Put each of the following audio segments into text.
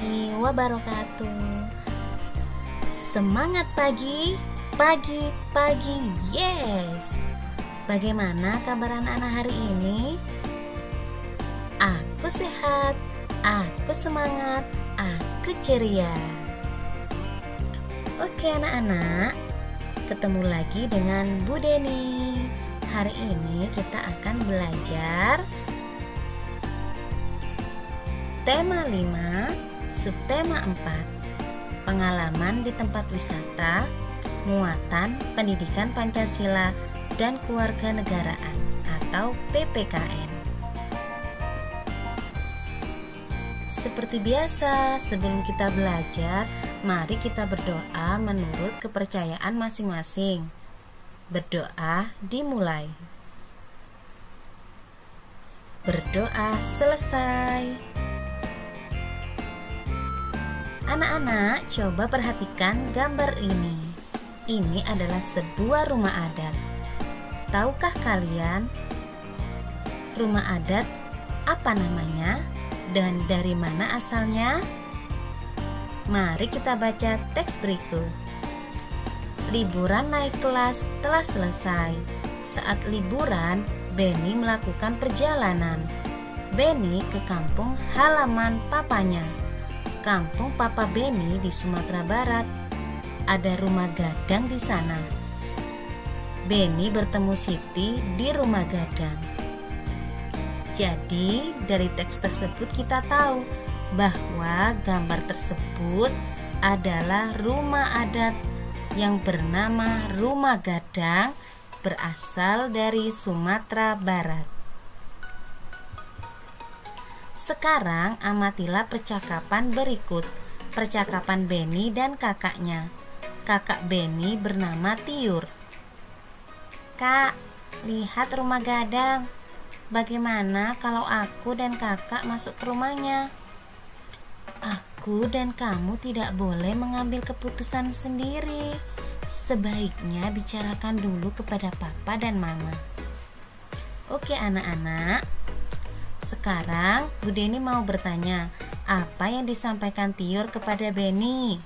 warahmatullahi wabarakatuh. Semangat pagi, pagi, pagi, yes. Bagaimana kabar anak-anak hari ini? Aku sehat, aku semangat, aku ceria. Oke anak-anak, ketemu lagi dengan Bu Deni. Hari ini kita akan belajar tema 5, subtema 4, pengalaman di tempat wisata, muatan pendidikan Pancasila dan kewarganegaraan atau PPKN. Seperti biasa, sebelum kita belajar, mari kita berdoa menurut kepercayaan masing-masing. Berdoa dimulai. Berdoa selesai. Anak-anak, coba perhatikan gambar ini. Ini adalah sebuah rumah adat. Tahukah kalian rumah adat apa namanya dan dari mana asalnya? Mari kita baca teks berikut. Liburan naik kelas telah selesai. Saat liburan, Beni melakukan perjalanan. Beni ke kampung halaman papanya. Kampung Papa Beni di Sumatera Barat. Ada rumah gadang di sana. Beni bertemu Siti di rumah gadang. Jadi, dari teks tersebut kita tahu bahwa gambar tersebut adalah rumah adat yang bernama Rumah Gadang berasal dari Sumatera Barat. Sekarang amatilah percakapan berikut. Percakapan Beni dan kakaknya. Kakak Beni bernama Tiur. Kak, lihat rumah gadang. Bagaimana kalau aku dan kakak masuk ke rumahnya? Aku dan kamu tidak boleh mengambil keputusan sendiri. Sebaiknya bicarakan dulu kepada papa dan mama. Oke anak-anak. Sekarang Bu Deni mau bertanya, apa yang disampaikan Tiur kepada Beni?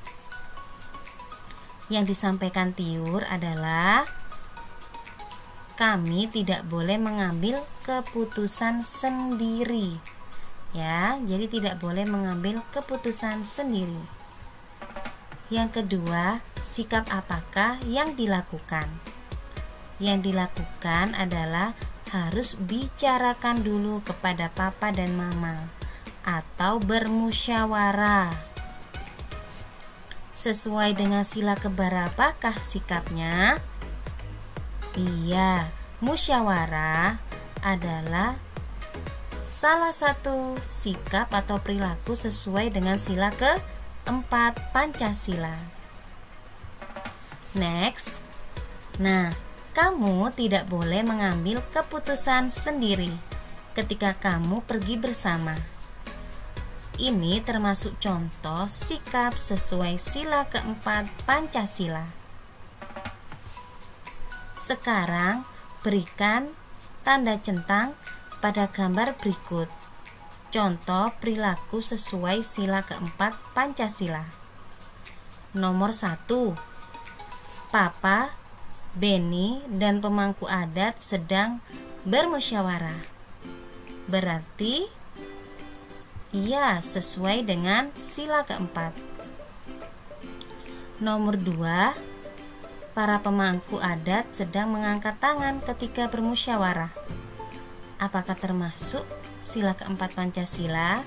Yang disampaikan Tiur adalah kami tidak boleh mengambil keputusan sendiri. Ya, jadi tidak boleh mengambil keputusan sendiri. Yang kedua, sikap apakah yang dilakukan? Yang dilakukan adalah harus bicarakan dulu kepada papa dan mama atau bermusyawarah. Sesuai dengan sila keberapakah sikapnya? Iya, musyawarah adalah salah satu sikap atau perilaku sesuai dengan sila keempat Pancasila. Next. Nah, kamu tidak boleh mengambil keputusan sendiri ketika kamu pergi bersama. Ini termasuk contoh sikap sesuai sila keempat Pancasila. Sekarang berikan tanda centang pada gambar berikut. Contoh perilaku sesuai sila keempat Pancasila. Nomor 1. Papa, Beni, dan pemangku adat sedang bermusyawarah. Berarti iya sesuai dengan sila keempat. Nomor 2. Para pemangku adat sedang mengangkat tangan ketika bermusyawarah. Apakah termasuk sila keempat Pancasila?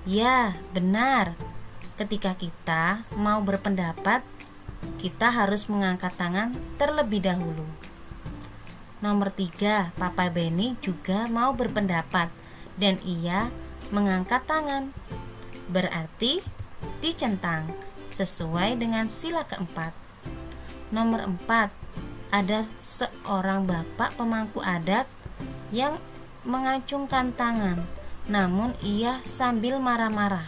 Ya, benar. Ketika kita mau berpendapat, kita harus mengangkat tangan terlebih dahulu. Nomor 3, Papa Beni juga mau berpendapat dan ia mengangkat tangan. Berarti dicentang sesuai dengan sila keempat. Nomor 4, ada seorang bapak pemangku adat yang mengacungkan tangan, namun ia sambil marah-marah.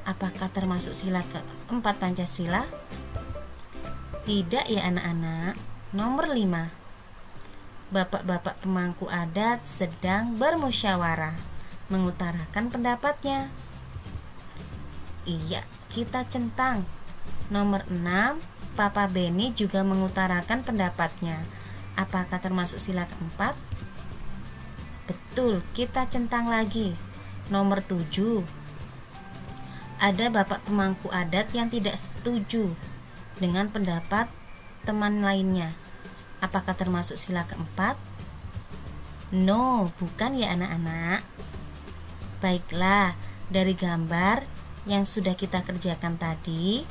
Apakah termasuk sila keempat Pancasila? Tidak ya anak-anak. Nomor 5, bapak-bapak pemangku adat sedang bermusyawarah, mengutarakan pendapatnya. Iya, kita centang. Nomor 6, Papa Benny juga mengutarakan pendapatnya. Apakah termasuk sila keempat? Betul, kita centang lagi. Nomor 7, ada bapak pemangku adat yang tidak setuju dengan pendapat teman lainnya. Apakah termasuk sila keempat? No, bukan ya anak-anak. Baiklah, dari gambar yang sudah kita kerjakan tadi,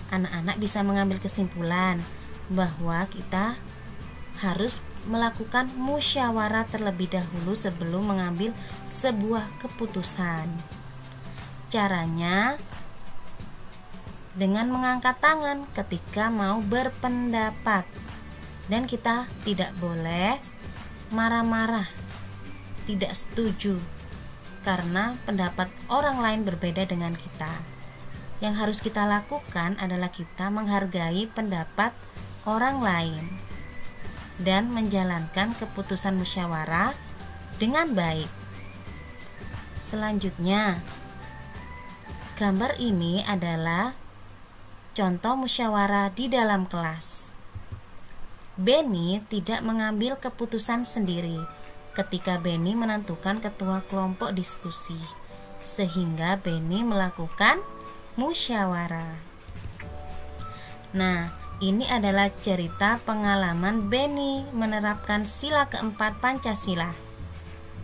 anak-anak bisa mengambil kesimpulan bahwa kita harus melakukan musyawarah terlebih dahulu sebelum mengambil sebuah keputusan. Caranya dengan mengangkat tangan ketika mau berpendapat, dan kita tidak boleh marah-marah, tidak setuju karena pendapat orang lain berbeda dengan kita. Yang harus kita lakukan adalah kita menghargai pendapat orang lain dan menjalankan keputusan musyawarah dengan baik. Selanjutnya, gambar ini adalah contoh musyawarah di dalam kelas. Benny tidak mengambil keputusan sendiri ketika Benny menentukan ketua kelompok diskusi, sehingga Benny melakukan musyawarah. Nah, ini adalah cerita pengalaman Benny menerapkan sila keempat Pancasila.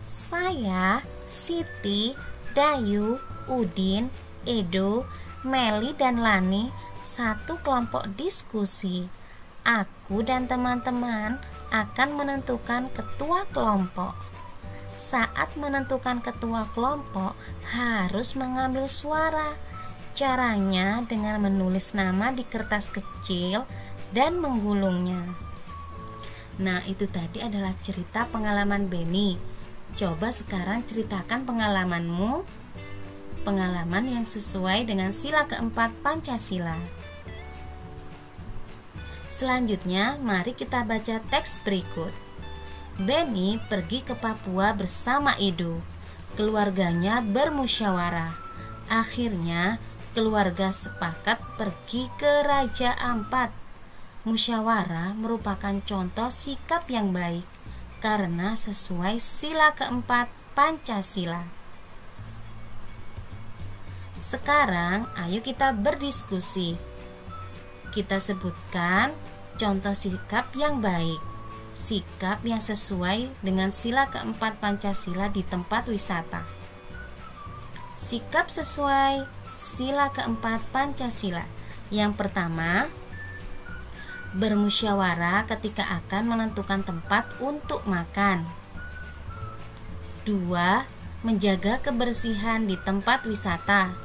Saya, Siti, Dayu, Udin, Edo, Meli, dan Lani satu kelompok diskusi. Aku dan teman-teman akan menentukan ketua kelompok. Saat menentukan ketua kelompok harus mengambil suara. Caranya dengan menulis nama di kertas kecil dan menggulungnya. Nah, itu tadi adalah cerita pengalaman Benny. Coba sekarang ceritakan pengalamanmu, pengalaman yang sesuai dengan sila keempat Pancasila. Selanjutnya, mari kita baca teks berikut. Benny pergi ke Papua bersama Edo. Keluarganya bermusyawarah. Akhirnya, keluarga sepakat pergi ke Raja Ampat. Musyawarah merupakan contoh sikap yang baik karena sesuai sila keempat Pancasila. Sekarang, ayo kita berdiskusi. Kita sebutkan contoh sikap yang baik, sikap yang sesuai dengan sila keempat Pancasila di tempat wisata. Sikap sesuai sila keempat Pancasila. Yang pertama, bermusyawarah ketika akan menentukan tempat untuk makan. 2. Menjaga kebersihan di tempat wisata.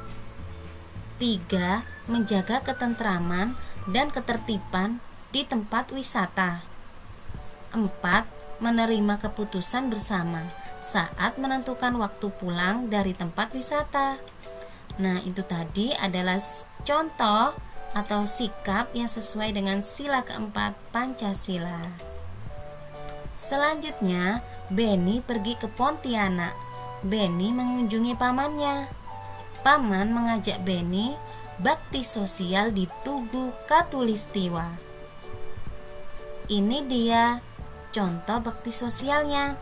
3. Menjaga ketentraman dan ketertiban di tempat wisata. 4. Menerima keputusan bersama saat menentukan waktu pulang dari tempat wisata. Nah, itu tadi adalah contoh atau sikap yang sesuai dengan sila keempat Pancasila. Selanjutnya, Benny pergi ke Pontianak. Benny mengunjungi pamannya. Paman mengajak Benny bakti sosial di Tugu Katulistiwa. Ini dia contoh bakti sosialnya.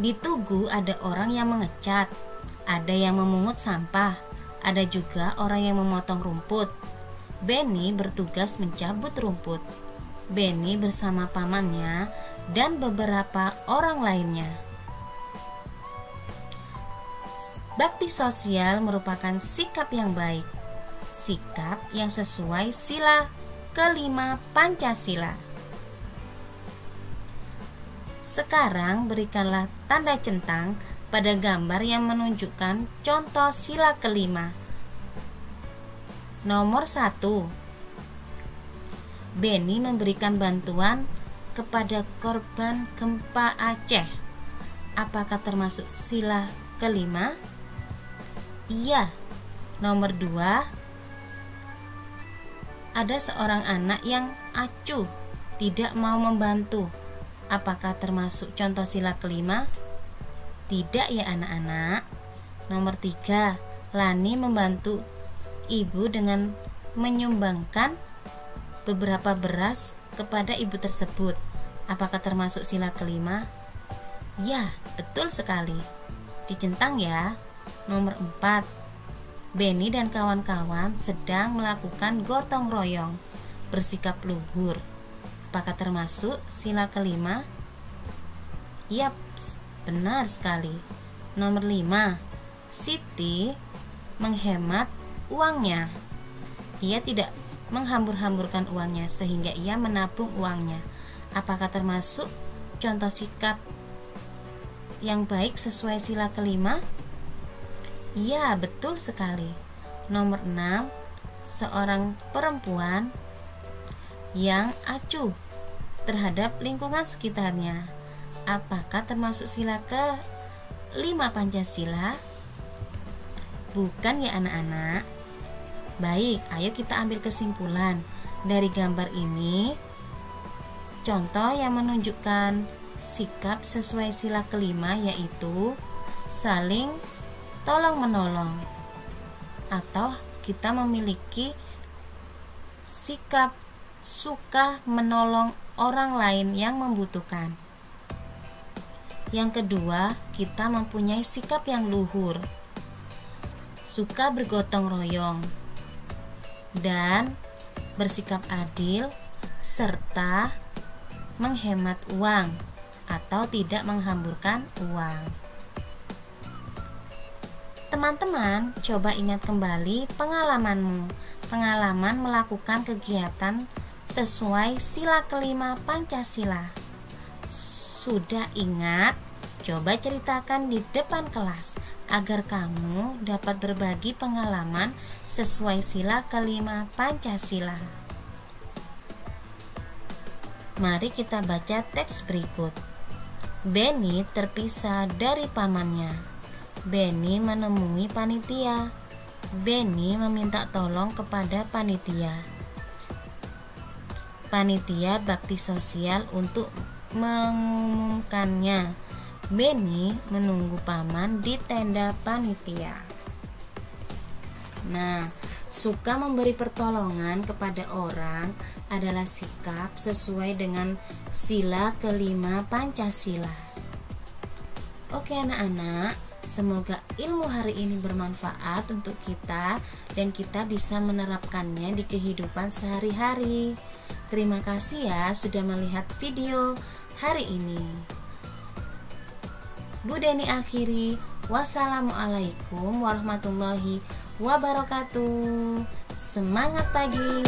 Di Tugu ada orang yang mengecat, ada yang memungut sampah, ada juga orang yang memotong rumput. Benny bertugas mencabut rumput. Benny bersama pamannya dan beberapa orang lainnya. Bakti sosial merupakan sikap yang baik, sikap yang sesuai sila kelima Pancasila. Sekarang berikanlah tanda centang pada gambar yang menunjukkan contoh sila kelima. Nomor 1. Benny memberikan bantuan kepada korban gempa Aceh. Apakah termasuk sila kelima? Iya. Nomor 2. Ada seorang anak yang acuh, tidak mau membantu. Apakah termasuk contoh sila kelima? Tidak ya anak-anak. Nomor 3. Lani membantu ibu dengan menyumbangkan beberapa beras kepada ibu tersebut. Apakah termasuk sila kelima? Ya, betul sekali. Dicentang ya. Nomor 4. Beni dan kawan-kawan sedang melakukan gotong royong, bersikap luhur. Apakah termasuk sila kelima? Yaps, benar sekali. Nomor 5. Siti menghemat uangnya. Ia tidak menghambur-hamburkan uangnya sehingga ia menabung uangnya. Apakah termasuk contoh sikap yang baik sesuai sila kelima? Ya, betul sekali. Nomor 6. Seorang perempuan yang acuh terhadap lingkungan sekitarnya. Apakah termasuk sila ke-5 Pancasila? Bukan ya anak-anak. Baik, ayo kita ambil kesimpulan dari gambar ini. Contoh yang menunjukkan sikap sesuai sila kelima yaitu saling tolong menolong, atau kita memiliki sikap suka menolong orang lain yang membutuhkan. Yang kedua, kita mempunyai sikap yang luhur, suka bergotong royong dan bersikap adil, serta menghemat uang atau tidak menghamburkan uang. Teman-teman, coba ingat kembali pengalamanmu, pengalaman melakukan kegiatan sesuai sila kelima Pancasila. Sudah ingat? Coba ceritakan di depan kelas agar kamu dapat berbagi pengalaman sesuai sila kelima Pancasila. Mari kita baca teks berikut. Beni terpisah dari pamannya. Beni menemui panitia. Beni meminta tolong kepada panitia. Panitia bakti sosial untuk mengumumkannya. Beni menunggu paman di tenda panitia. Nah, suka memberi pertolongan kepada orang adalah sikap sesuai dengan sila kelima Pancasila. Oke anak-anak, semoga ilmu hari ini bermanfaat untuk kita dan kita bisa menerapkannya di kehidupan sehari-hari. Terima kasih ya sudah melihat video hari ini. Bu Deni akhiri. Wassalamualaikum warahmatullahi wabarakatuh. Semangat pagi.